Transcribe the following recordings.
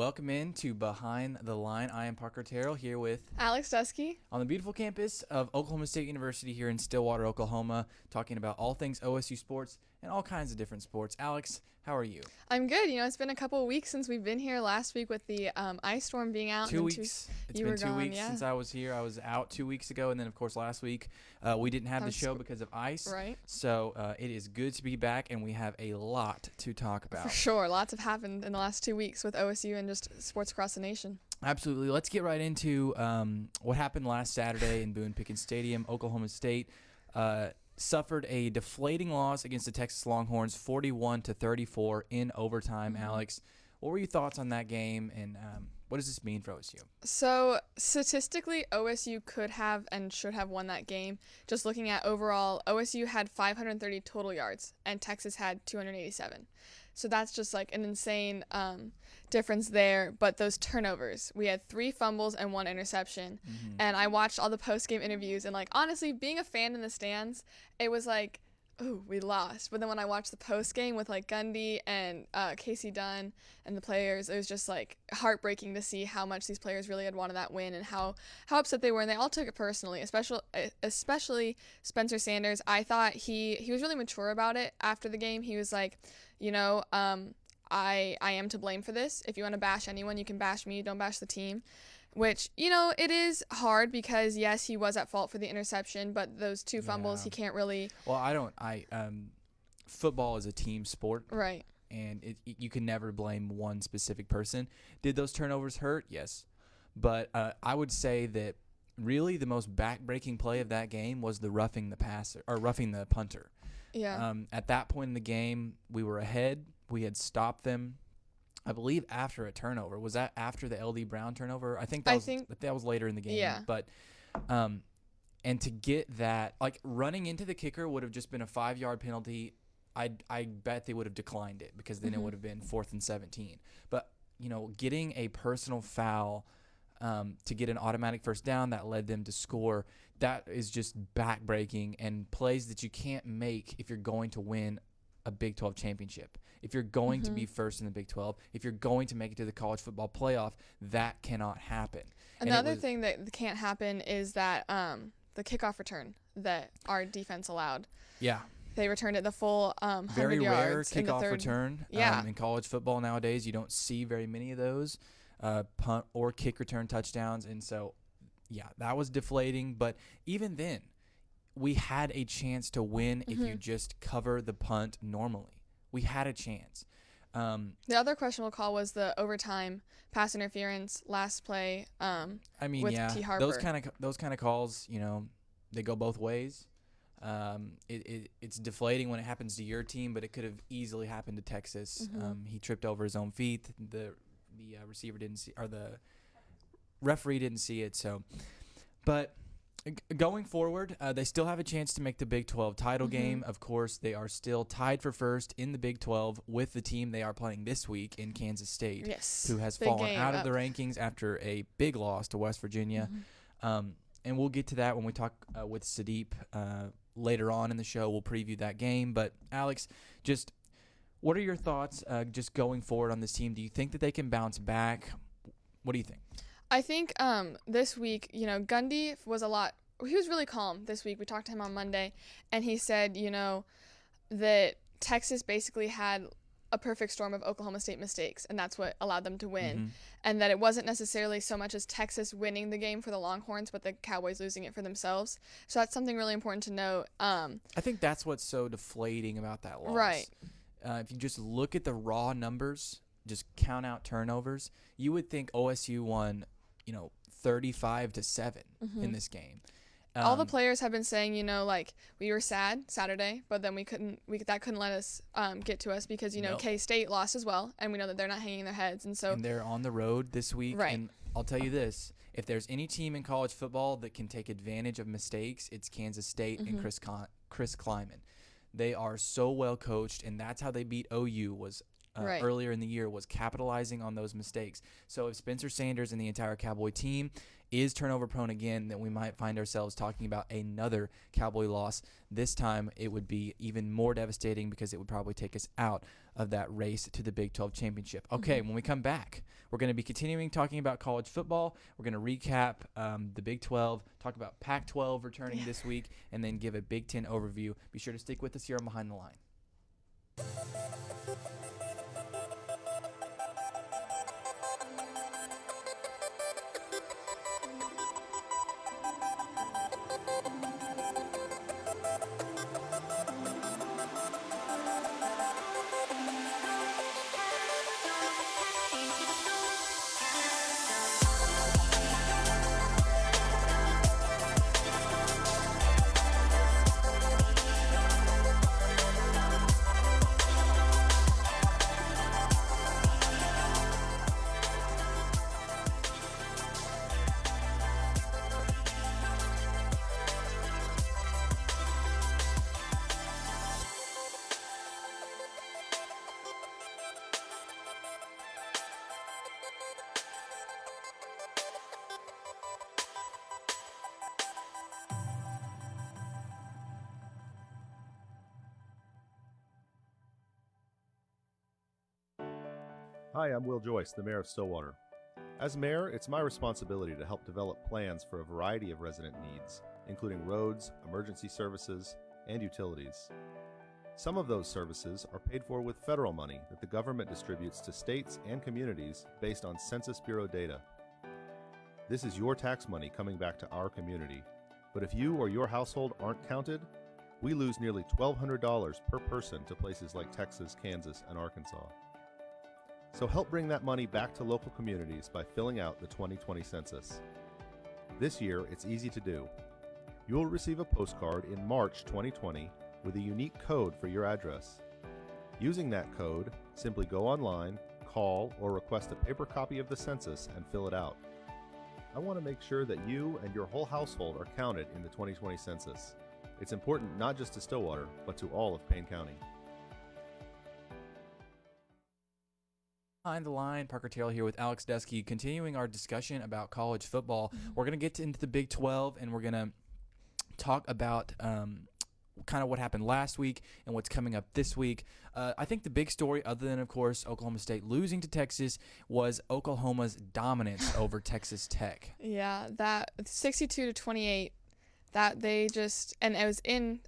welcome in to Behind the Line. I am Parker Terrell here with Alex Dusky. on the beautiful campus of Oklahoma State University here in Stillwater, Oklahoma, talking about all things OSU sports and all kinds of different sports. Alex, how are you? I'm good. It's been a couple of weeks since we've been here. Last week with the ice storm being out. 2 weeks. It's you been were 2 gone, weeks yeah. since I was here. I was out 2 weeks ago, and then, of course, last week we didn't have the show because of ice. Right. So it is good to be back, and we have a lot to talk about. For sure. Lots have happened in the last 2 weeks with OSU and just sports across the nation. Absolutely. Let's get right into what happened last Saturday in Boone-Pickens Stadium. Oklahoma State suffered a deflating loss against the Texas Longhorns, 41-34 in overtime. Mm-hmm. Alex, what were your thoughts on that game, and what does this mean for OSU? So statistically, OSU could have and should have won that game. Just looking at overall, OSU had 530 total yards and Texas had 287. So that's just like an insane difference there. But those turnovers, we had 3 fumbles and 1 interception. Mm-hmm. And I watched all the post-game interviews, and honestly, being a fan in the stands, it was like, ooh, we lost. But then when I watched the post-game with Gundy and Casey Dunn and the players, it was just heartbreaking to see how much these players really had wanted that win and how upset they were. And they all took it personally, especially Spencer Sanders. I thought he was really mature about it after the game. He was like, I am to blame for this. If you want to bash anyone, you can bash me. Don't bash the team. Which, it is hard because, yes, he was at fault for the interception, but those 2 fumbles, he can't really. Well, football is a team sport. Right. And you can never blame one specific person. Did those turnovers hurt? Yes. But I would say that really the most back-breaking play of that game was the roughing the punter. Yeah. At that point in the game, we were ahead. We had stopped them, I believe, after a turnover. Was that after the LD Brown turnover? I think that was later in the game. Yeah. But and to get that, running into the kicker would have just been a 5-yard penalty. I bet they would have declined it because then it would have been 4th and 17. But getting a personal foul to get an automatic first down that led them to score, that is just back-breaking and plays that you can't make if you're going to win a Big 12 championship. If you're going to be first in the Big 12, if you're going to make it to the college football playoff, that cannot happen. Another thing that can't happen is that the kickoff return that our defense allowed. Yeah. They returned it the full 100 very yards rare in the kickoff third. return. Yeah. In college football nowadays, you don't see very many of those punt or kick return touchdowns. And so, yeah, that was deflating. But even then, we had a chance to win if you just cover the punt normally. We had a chance. The other questionable call was the overtime pass interference last play. With T. Harper. Those kind of calls, they go both ways. It's deflating when it happens to your team, but it could have easily happened to Texas. He tripped over his own feet. The receiver didn't see, or the referee didn't see it. So, but going forward, they still have a chance to make the Big 12 title game. Of course, they are still tied for first in the Big 12 with the team they are playing this week in Kansas State, who has fallen out of the rankings after a big loss to West Virginia. And we'll get to that when we talk with Sadeep later on in the show. We'll preview that game. But, Alex, just what are your thoughts just going forward on this team? Do you think that they can bounce back? What do you think? I think this week, Gundy he was really calm this week. We talked to him on Monday, and he said, that Texas basically had a perfect storm of Oklahoma State mistakes, and that's what allowed them to win. And that it wasn't necessarily so much as Texas winning the game for the Longhorns, but the Cowboys losing it for themselves. So that's something really important to note. I think that's what's so deflating about that loss. Right. If you just look at the raw numbers, just count out turnovers, you would think OSU won 35-7 in this game. All the players have been saying, we were sad Saturday, but then that couldn't let us get to us because, K-State lost as well, and we know that they're not hanging their heads. And they're on the road this week. Right. And I'll tell you this, if there's any team in college football that can take advantage of mistakes, it's Kansas State and Chris Kleiman. They are so well coached, and that's how they beat OU was earlier in the year, was capitalizing on those mistakes. So if Spencer Sanders and the entire Cowboy team is turnover prone again, then we might find ourselves talking about another Cowboy loss. This time it would be even more devastating because it would probably take us out of that race to the Big 12 championship. Okay, when we come back, we're going to be continuing talking about college football. We're going to recap the Big 12, talk about Pac-12 returning this week, and then give a Big 10 overview. Be sure to stick with us here on Behind the Line. Hi, I'm Will Joyce, the Mayor of Stillwater. As Mayor, it's my responsibility to help develop plans for a variety of resident needs, including roads, emergency services, and utilities. Some of those services are paid for with federal money that the government distributes to states and communities based on Census Bureau data. This is your tax money coming back to our community, but if you or your household aren't counted, we lose nearly $1,200 per person to places like Texas, Kansas, and Arkansas. So help bring that money back to local communities by filling out the 2020 census. This year, it's easy to do. You'll receive a postcard in March 2020 with a unique code for your address. Using that code, simply go online, call, or request a paper copy of the census and fill it out. I want to make sure that you and your whole household are counted in the 2020 census. It's important not just to Stillwater, but to all of Payne County. Behind the Line, Parker Taylor here with Alex Dusky, continuing our discussion about college football. We're going to get into the Big 12, and we're going to talk about kind of what happened last week and what's coming up this week. I think the big story, other than, of course, Oklahoma State losing to Texas, was Oklahoma's dominance over Texas Tech. Yeah, that 62-28. That they just, and it was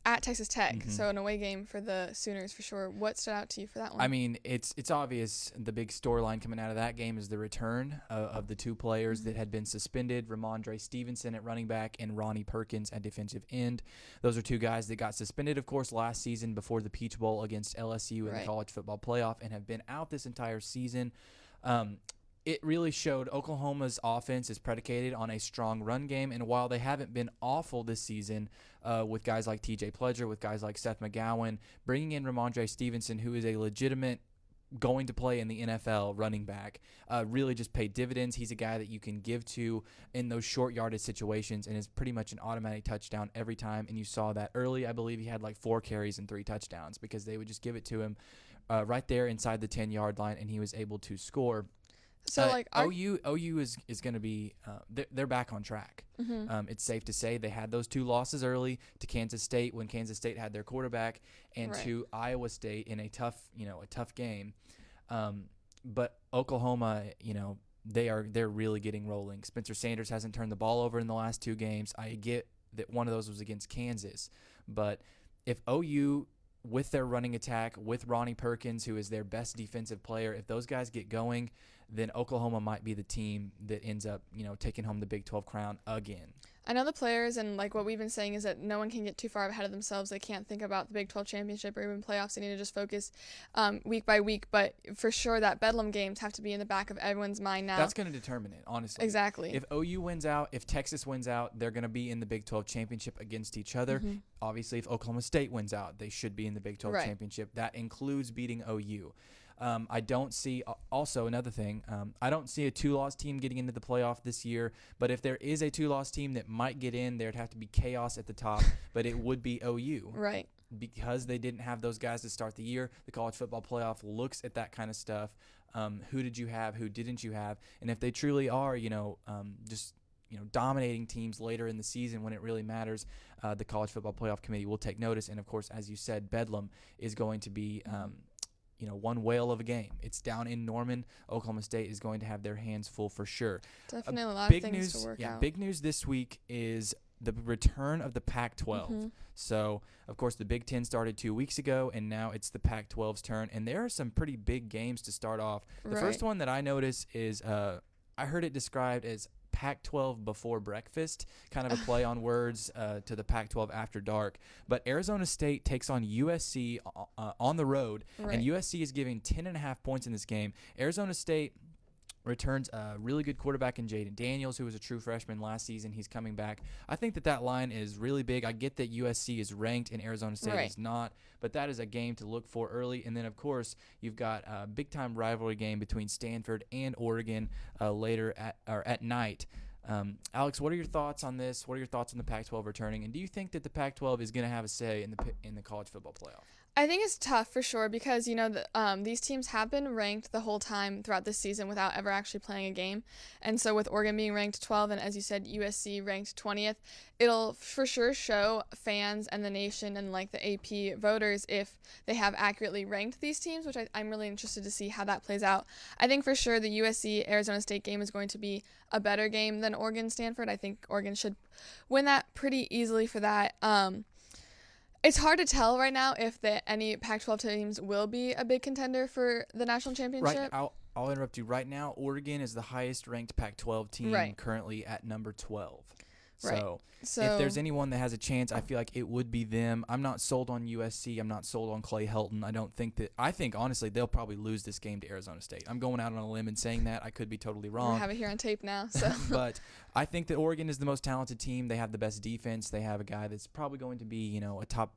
at Texas Tech, so an away game for the Sooners for sure. What stood out to you for that one? I mean, it's obvious the big storyline coming out of that game is the return of the two players that had been suspended, Ramondre Stevenson at running back and Ronnie Perkins at defensive end. Those are two guys that got suspended, of course, last season before the Peach Bowl against LSU in the college football playoff and have been out this entire season. It really showed Oklahoma's offense is predicated on a strong run game, and while they haven't been awful this season with guys like TJ Pledger, with guys like Seth McGowan, bringing in Ramondre Stevenson, who is a legitimate going to play in the NFL running back, really just paid dividends. He's a guy that you can give to in those short yardage situations and is pretty much an automatic touchdown every time, and you saw that early. I believe he had like 4 carries and 3 touchdowns because they would just give it to him right there inside the 10-yard line, and he was able to score. So OU is going to be they're back on track. It's safe to say they had those 2 losses early to Kansas State when Kansas State had their quarterback, and to Iowa State in a tough game. But Oklahoma, they're really getting rolling. Spencer Sanders hasn't turned the ball over in the last 2 games. I get that one of those was against Kansas, but if OU with their running attack, with Ronnie Perkins, who is their best defensive player, if those guys get going, then Oklahoma might be the team that ends up, taking home the Big 12 crown again. I know the players, and like what we've been saying is that no one can get too far ahead of themselves. They can't think about the Big 12 championship or even playoffs. They need to just focus week by week. But for sure, that Bedlam games have to be in the back of everyone's mind now. That's going to determine it, honestly. Exactly. If OU wins out, if Texas wins out, they're going to be in the Big 12 championship against each other. Obviously, if Oklahoma State wins out, they should be in the Big 12 championship. That includes beating OU. I don't see, also another thing, I don't see a 2-loss team getting into the playoff this year, but if there is a 2-loss team that might get in, there'd have to be chaos at the top, but it would be OU. Right. Because they didn't have those guys to start the year, the college football playoff looks at that kind of stuff. Who did you have? Who didn't you have? And if they truly are, just dominating teams later in the season when it really matters, the College Football Playoff Committee will take notice. And of course, as you said, Bedlam is going to be one whale of a game. It's down in Norman. Oklahoma State is going to have their hands full for sure. Definitely a lot Big of things news, to work out. big news this week is the return of the Pac-12. So, of course, the Big Ten started 2 weeks ago, and now it's the Pac-12's turn. And there are some pretty big games to start off. The first one that I notice is I heard it described as Pac-12 before breakfast, kind of a play on words to the Pac-12 after dark. But Arizona State takes on USC on the road, and USC is giving 10.5 points in this game. Arizona State returns a really good quarterback in Jaden Daniels, who was a true freshman last season. He's coming back. I think that line is really big. I get that USC is ranked and Arizona State is not, but that is a game to look for early. And then, of course, you've got a big-time rivalry game between Stanford and Oregon later at night. Alex, what are your thoughts on this? What are your thoughts on the Pac-12 returning? And do you think that the Pac-12 is going to have a say in the college football playoff? I think it's tough for sure because, these teams have been ranked the whole time throughout this season without ever actually playing a game. And so with Oregon being ranked 12 and, as you said, USC ranked 20th, it'll for sure show fans and the nation and, the AP voters if they have accurately ranked these teams, which I'm really interested to see how that plays out. I think for sure the USC-Arizona State game is going to be a better game than Oregon-Stanford. I think Oregon should win that pretty easily for that. It's hard to tell right now if any Pac-12 teams will be a big contender for the national championship. Right. I'll interrupt you right now. Oregon is the highest ranked Pac-12 team currently at number 12. So if there's anyone that has a chance, I feel like it would be them. I'm not sold on USC. I'm not sold on Clay Helton. I think honestly they'll probably lose this game to Arizona State. I'm going out on a limb and saying that. I could be totally wrong. We have it here on tape now. So. But I think that Oregon is the most talented team. They have the best defense. They have a guy that's probably going to be, a top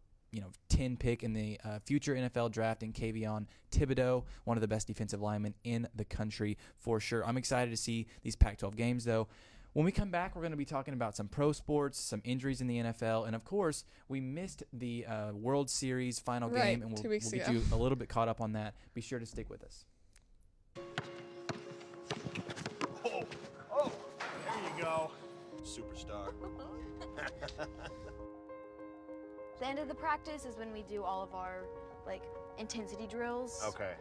10 pick in the future NFL draft in Kayvon Thibodeau, one of the best defensive linemen in the country for sure. I'm excited to see these Pac-12 games, though. When we come back, we're going to be talking about some pro sports, some injuries in the NFL, and, of course, we missed the World Series final game, and we'll get you a little bit caught up on that. Be sure to stick with us. Oh, there you go. Superstar. The end of the practice is when we do all of our, intensity drills. Okay.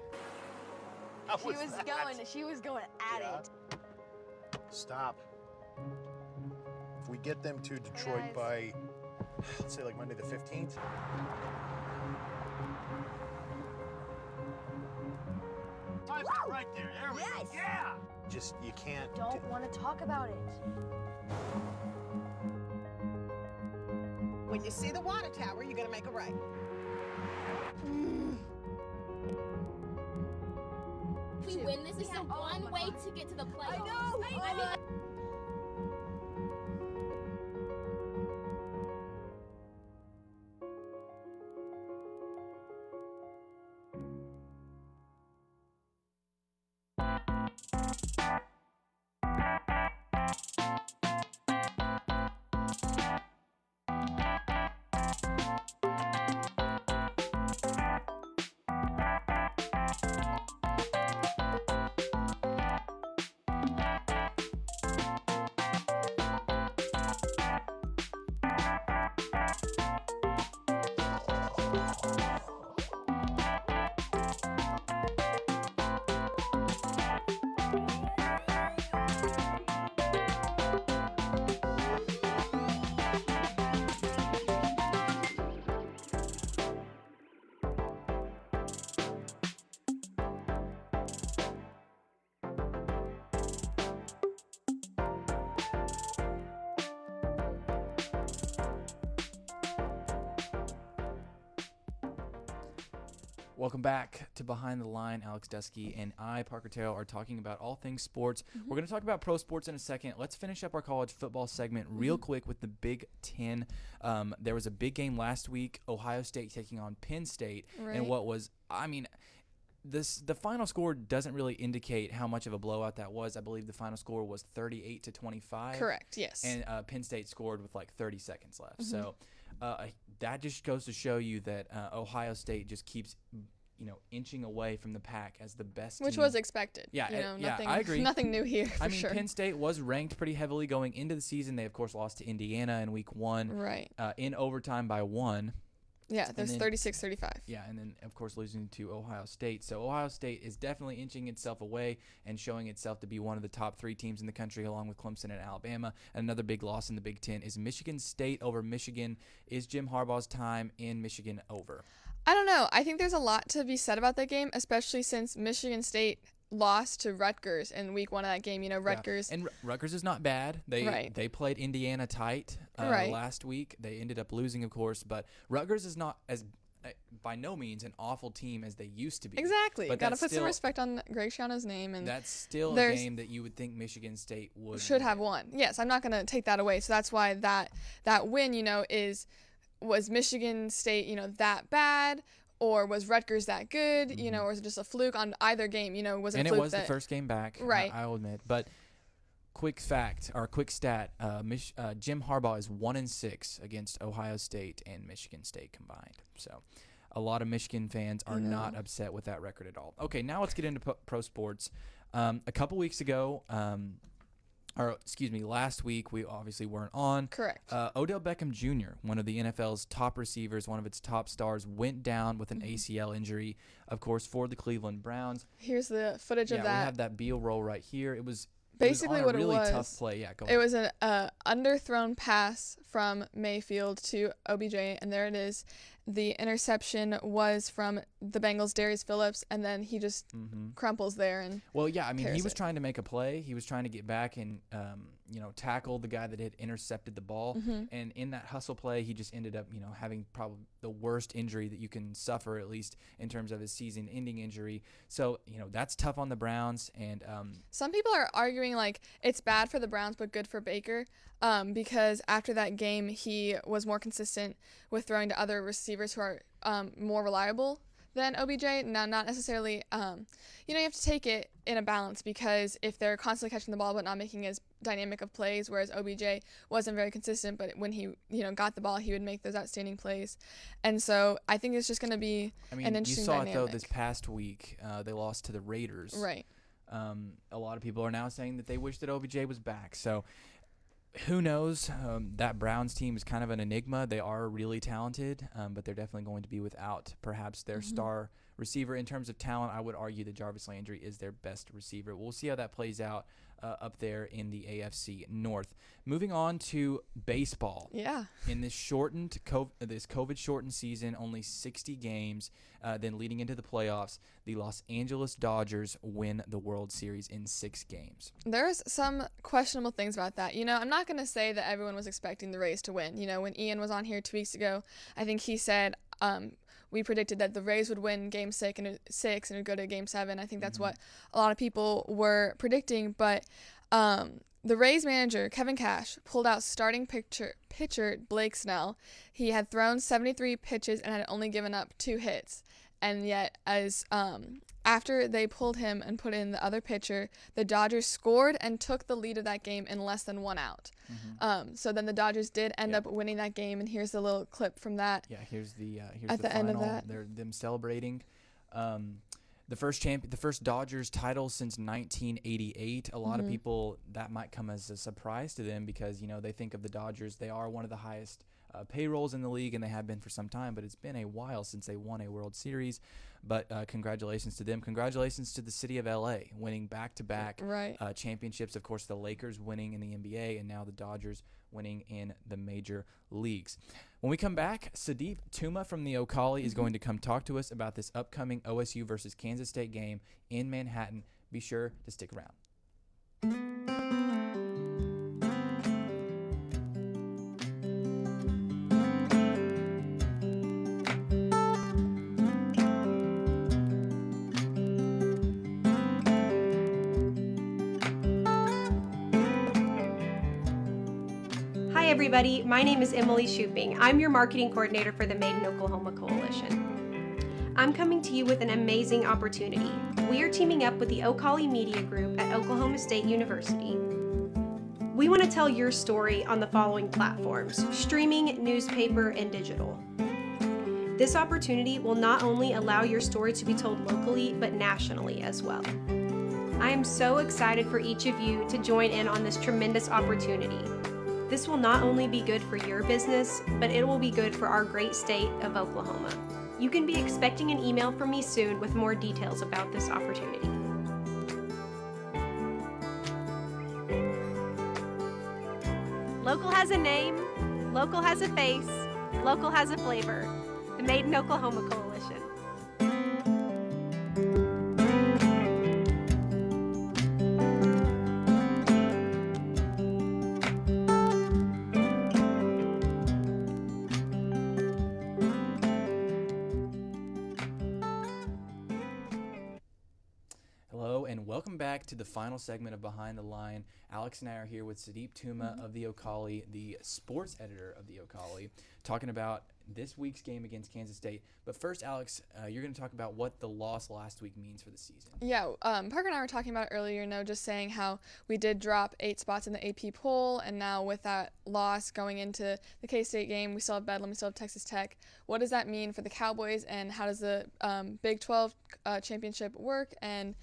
She was going at it. Stop. If we get them to Detroit by, let's say Monday the 15th. Time's right there. There we go. Yeah. Just, you can't. Don't want to talk about it. When you see the water tower, you're gonna make a right. If we win this, we have one way to get to the playoffs. I know. Welcome back to Behind the Line. Alex Dusky and I, Parker Terrell, are talking about all things sports. We're going to talk about pro sports in a second. Let's finish up our college football segment real quick with the Big Ten. There was a big game last week, Ohio State taking on Penn State. And what was, the final score doesn't really indicate how much of a blowout that was. I believe the final score was 38-25. Correct, yes. And Penn State scored with 30 seconds left. So that just goes to show you that Ohio State just keeps inching away from the pack as the best Which team. was expected. Yeah, Nothing, I agree. Nothing new here, for I mean, sure. Penn State was ranked pretty heavily going into the season. They, of course, lost to Indiana in week 1 Right. in overtime by 1. Yeah, there's then- 36-35. Yeah, and then, of course, losing to Ohio State. So Ohio State is definitely inching itself away and showing itself to be one of the top 3 teams in the country, along with Clemson and Alabama. And another big loss in the Big Ten is Michigan State over Michigan. Is Jim Harbaugh's time in Michigan over? I don't know. I think there's a lot to be said about that game, especially since Michigan State lost to Rutgers in week 1 of that game. Rutgers. Yeah. And Rutgers is not bad. They played Indiana tight last week. They ended up losing, of course, but Rutgers is not as by no means an awful team as they used to be. Exactly. But Got to that's put some still- respect on Greg Schiano's name. And That's still a there's- game that you would think Michigan State should have won. Yes, I'm not going to take that away. So that's why that win, was Michigan State, that bad? Or was Rutgers that good? Or was it just a fluke on either game? Was it And a it fluke was the first game back, Right. I'll admit. But quick stat, Jim Harbaugh is 1-6 against Ohio State and Michigan State combined. So a lot of Michigan fans are not upset with that record at all. Okay, now let's get into pro sports. A couple weeks ago, last week, we obviously weren't on. Correct. Odell Beckham Jr., one of the NFL's top receivers, one of its top stars, went down with an ACL injury, of course, for the Cleveland Browns. Here's the footage of Yeah, that. we have that Beal roll right here. It was Basically on what a it really was. tough play. Yeah, go It ahead. was an underthrown pass from Mayfield to OBJ, and there it is. The interception was from the Bengals' Darius Phillips, and then he just crumples there. And Well, yeah, I mean, he tears was it. trying to make a play. He was trying to get back and, tackle the guy that had intercepted the ball. And in that hustle play, he just ended up, having probably the worst injury that you can suffer, at least in terms of his season-ending injury. So, that's tough on the Browns. And some people are arguing like it's bad for the Browns but good for Baker, because after that game he was more consistent with throwing to other receivers who are more reliable than OBJ. Now, not necessarily, you have to take it in a balance, because if they're constantly catching the ball but not making as dynamic of plays, whereas OBJ wasn't very consistent, but when he, got the ball, he would make those outstanding plays. And so I think it's just going to be an you interesting saw dynamic. it, though, this past week. They lost to the Raiders. Right. A lot of people are now saying that they wish that OBJ was back. So who knows? That Browns team is kind of an enigma. They are really talented, but they're definitely going to be without perhaps their star receiver. In terms of talent, I would argue that Jarvis Landry is their best receiver. We'll see how that plays out up there in the AFC North. Moving on to baseball. Yeah. In this COVID-shortened season, only 60 games, then leading into the playoffs, the Los Angeles Dodgers win the World Series in 6 games. There's some questionable things about that. I'm not going to say that everyone was expecting the Rays to win. When Ian was on here 2 weeks ago, I think he said we predicted that the Rays would win Game 6 and it would go to Game 7. I think that's what a lot of people were predicting. But the Rays manager, Kevin Cash, pulled out starting pitcher Blake Snell. He had thrown 73 pitches and had only given up 2 hits. And yet, after they pulled him and put in the other pitcher, the Dodgers scored and took the lead of that game in less than 1 out. So then the Dodgers did end up winning that game, and here's the little clip from that. Yeah, here's the At the final. end of that. They're them celebrating the first Dodgers title since 1988. A lot of people, that might come as a surprise to them, because they think of the Dodgers. They are one of the highest payrolls in the league, and they have been for some time, but it's been a while since they won a World Series. But congratulations to them. Congratulations to the city of LA winning back-to-back championships. Of course, the Lakers winning in the NBA, and now the Dodgers winning in the major leagues. When we come back, Sadeep Tuma from the Ocali is going to come talk to us about this upcoming OSU versus Kansas State game in Manhattan. Be sure to stick around. Hi everybody, my name is Emily Shooping. I'm your marketing coordinator for the Made in Oklahoma Coalition. I'm coming to you with an amazing opportunity. We are teaming up with the Ocali Media Group at Oklahoma State University. We want to tell your story on the following platforms: streaming, newspaper, and digital. This opportunity will not only allow your story to be told locally, but nationally as well. I am so excited for each of you to join in on this tremendous opportunity. This will not only be good for your business, but it will be good for our great state of Oklahoma. You can be expecting an email from me soon with more details about this opportunity. Local has a name, local has a face, local has a flavor. The Made in Oklahoma Coalition. Hello and welcome back to the final segment of Behind the Line. Alex and I are here with Sadeep Tuma of the Ocali, the sports editor of the Ocali, talking about this week's game against Kansas State. But first, Alex, you're going to talk about what the loss last week means for the season. Yeah, Parker and I were talking about it earlier, just saying how we did drop 8 spots in the AP poll, and now with that loss going into the K-State game, we still have Bedlam, we still have Texas Tech. What does that mean for the Cowboys, and how does the Big 12 championship work, and,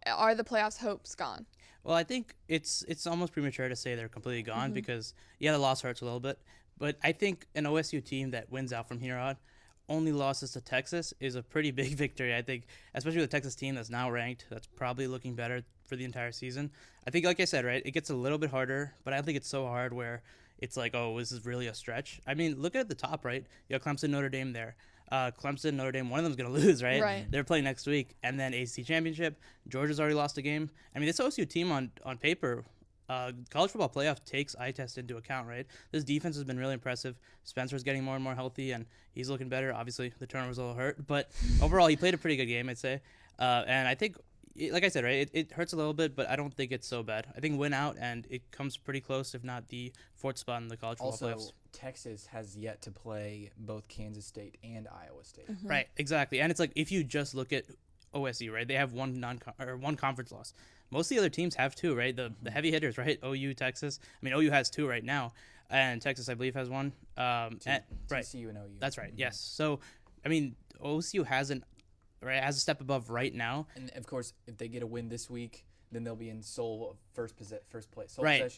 are the playoffs hopes gone? Well, I think it's almost premature to say they're completely gone because, the loss hurts a little bit. But I think an OSU team that wins out from here on, only losses to Texas, is a pretty big victory. I think, especially with the Texas team that's now ranked, that's probably looking better for the entire season. I think, like I said, right, it gets a little bit harder, but I don't think it's so hard where it's like, oh, this is really a stretch. I mean, look at the top, right? You have Clemson, Notre Dame there. Clemson, Notre Dame, one of them's going to lose, right? Right. They're playing next week. And then ACC Championship. Georgia's already lost a game. I mean, this OSU team on paper, college football playoff takes eye test into account, right? This defense has been really impressive. Spencer's getting more and more healthy, and he's looking better. Obviously, the turnovers a little hurt. But overall, he played a pretty good game, I'd say. And I think, like I said, right, it hurts a little bit, but I don't think it's so bad. I think win out, and it comes pretty close, if not the 4th spot in the college football playoffs. Also, Texas has yet to play both Kansas State and Iowa State. Right, exactly. And it's like, if you just look at OSU, right, they have one conference loss. Most of the other teams have 2, right? The heavy hitters, right? OU, Texas. I mean, OU has 2 right now, and Texas, I believe, has 1. Right, TCU and OU. That's right. Yes. So, I mean, OSU has a step above right now. And of course, if they get a win this week, then they'll be in sole possession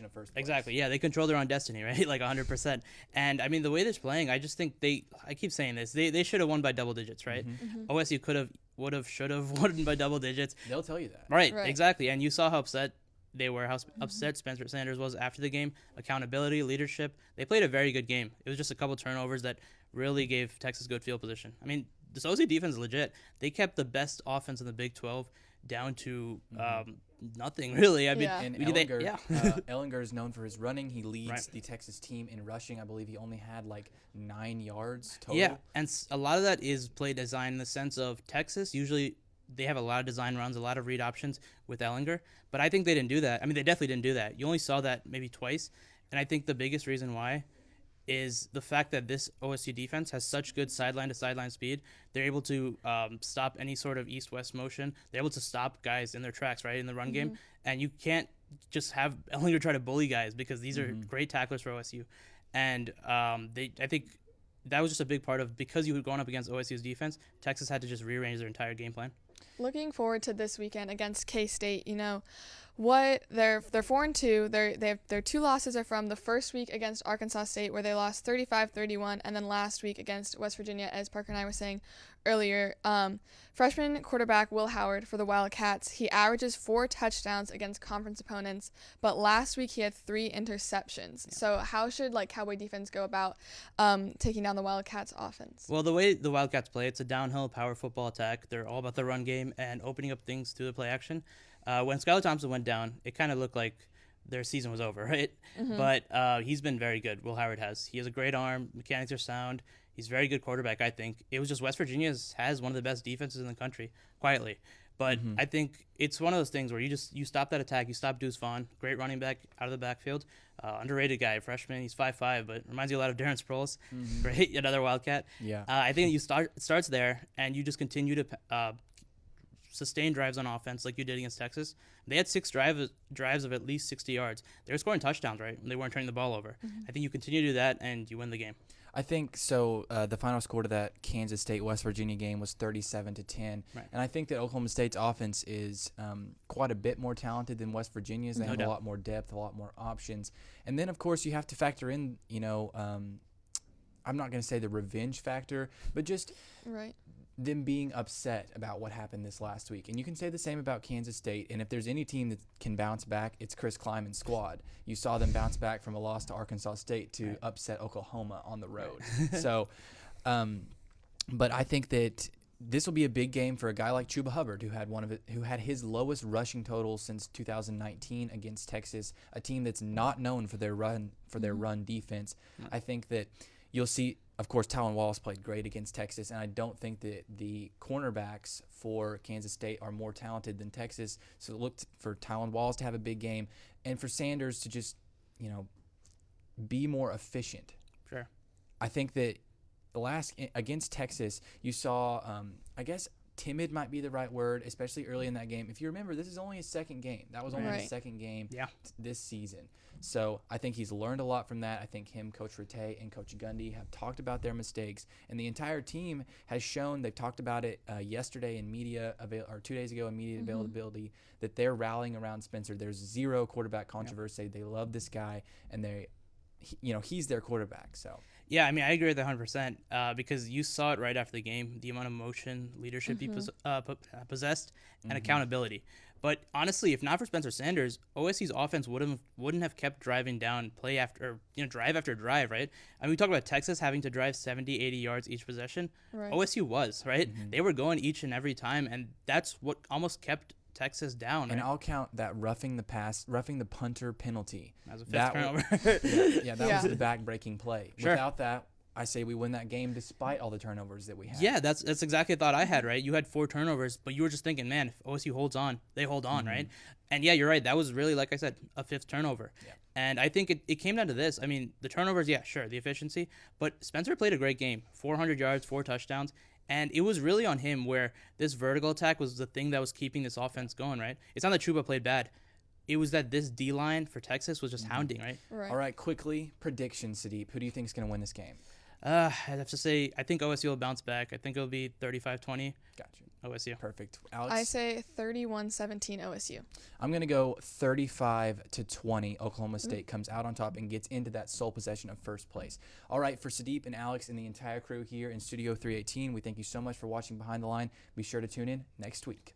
of first place. Exactly. Yeah, they control their own destiny, right? Like 100%. And I mean, the way they're playing, I just think I keep saying this, they should have won by double digits, right? OSU should have won by double digits. They'll tell you that. Right, exactly. And you saw how upset they were, how upset Spencer Sanders was after the game. Accountability, leadership. They played a very good game. It was just a couple turnovers that really gave Texas good field position. I mean, this OSU defense is legit. They kept the best offense in the Big 12 down to nothing, really. I mean, And Ellinger is known for his running. He leads the Texas team in rushing. I believe he only had like 9 yards total. Yeah, and a lot of that is play design in the sense of Texas. Usually they have a lot of design runs, a lot of read options with Ellinger. But I think they didn't do that. I mean, they definitely didn't do that. You only saw that maybe twice. And I think the biggest reason why is the fact that this OSU defense has such good sideline-to-sideline speed. They're able to stop any sort of east-west motion. They're able to stop guys in their tracks, right, in the run game. And you can't just have Ellinger try to bully guys because these are great tacklers for OSU. And I think that was just a big part of, because you were going up against OSU's defense, Texas had to just rearrange their entire game plan. Looking forward to this weekend against K-State, what they're 4-2. Their 2 losses are from the first week against Arkansas State, where they lost 35-31, and then last week against West Virginia, as Parker and I were saying earlier. Freshman quarterback Will Howard for the Wildcats, he averages 4 touchdowns against conference opponents, but last week he had 3 interceptions. Yeah. So how should Cowboy defense go about taking down the Wildcats offense? Well, the way the Wildcats play, it's a downhill power football attack. They're all about the run game and opening up things through the play action. When Skylar Thompson went down, it kind of looked like their season was over, right? But he's been very good. Will Howard has. He has a great arm. Mechanics are sound. He's a very good quarterback, I think. It was just West Virginia has one of the best defenses in the country, quietly. But I think it's one of those things where you stop that attack. You stop Deuce Vaughn, great running back out of the backfield. Underrated guy, freshman. He's 5'5", but reminds you a lot of Darren Sproles. Great, another Wildcat. Yeah. I think it starts there, and you just continue to sustain drives on offense like you did against Texas. They had 6 drives of at least 60 yards. They were scoring touchdowns, right? They weren't turning the ball over. I think you continue to do that, and you win the game. I think so. The final score to that Kansas State West Virginia game was 37-10, Right. and I think that Oklahoma State's offense is quite a bit more talented than West Virginia's. They No have doubt. a lot more depth, a lot more options, and then of course you have to factor in, I'm not going to say the revenge factor, but just Right. them being upset about what happened this last week. And you can say the same about Kansas State. And if there's any team that can bounce back, it's Chris Kleiman's squad. You saw them bounce back from a loss to Arkansas State to upset Oklahoma on the road. So, but I think that this will be a big game for a guy like Chuba Hubbard, who had his lowest rushing total since 2019 against Texas, a team that's not known for their run defense. I think that you'll see, of course, Talon Wallace played great against Texas, and I don't think that the cornerbacks for Kansas State are more talented than Texas. So look for Talon Wallace to have a big game, and for Sanders to just, be more efficient. Sure. I think that against Texas, you saw, I guess timid might be the right word, especially early in that game. If you remember, this is only his second game. That was only his Right. second game Yeah. this season. So I think he's learned a lot from that. I think him, Coach Rattay, and Coach Gundy have talked about their mistakes, and the entire team has shown, they've talked about it yesterday in media, or 2 days ago in media availability, that they're rallying around Spencer. There's zero quarterback controversy. They love this guy, and he's their quarterback. So Yeah, I mean, I agree with that 100% because you saw it right after the game, the amount of emotion, leadership he possessed, and accountability. But honestly, if not for Spencer Sanders, OSU's offense wouldn't have kept driving down drive after drive, right? I mean, we talk about Texas having to drive 70, 80 yards each possession. Right. OSU was, right? They were going each and every time, and that's what almost kept Texas down. And right? I'll count that roughing the punter penalty. As a fifth That turnover. that Yeah. was the back-breaking play. Sure. Without that, I say we win that game despite all the turnovers that we had. Yeah, that's exactly the thought I had, right? You had 4 turnovers, but you were just thinking, man, if OSU holds on, they hold on, right? And yeah, you're right. That was really, like I said, a 5th turnover. Yeah. And I think it came down to this. I mean, the turnovers, yeah, sure, the efficiency, but Spencer played a great game. 400 yards, 4 touchdowns. And it was really on him where this vertical attack was the thing that was keeping this offense going, right? It's not that Chuba played bad. It was that this D-line for Texas was just hounding, right? Right. All right, quickly, prediction, Sadeep. Who do you think is going to win this game? I'd have to say, I think OSU will bounce back. I think it'll be 35-20 Gotcha. OSU. Perfect. Alex? I say 31-17 OSU. I'm going to go 35-20. Oklahoma State comes out on top and gets into that sole possession of first place. All right, for Sadeep and Alex and the entire crew here in Studio 318, we thank you so much for watching Behind the Line. Be sure to tune in next week.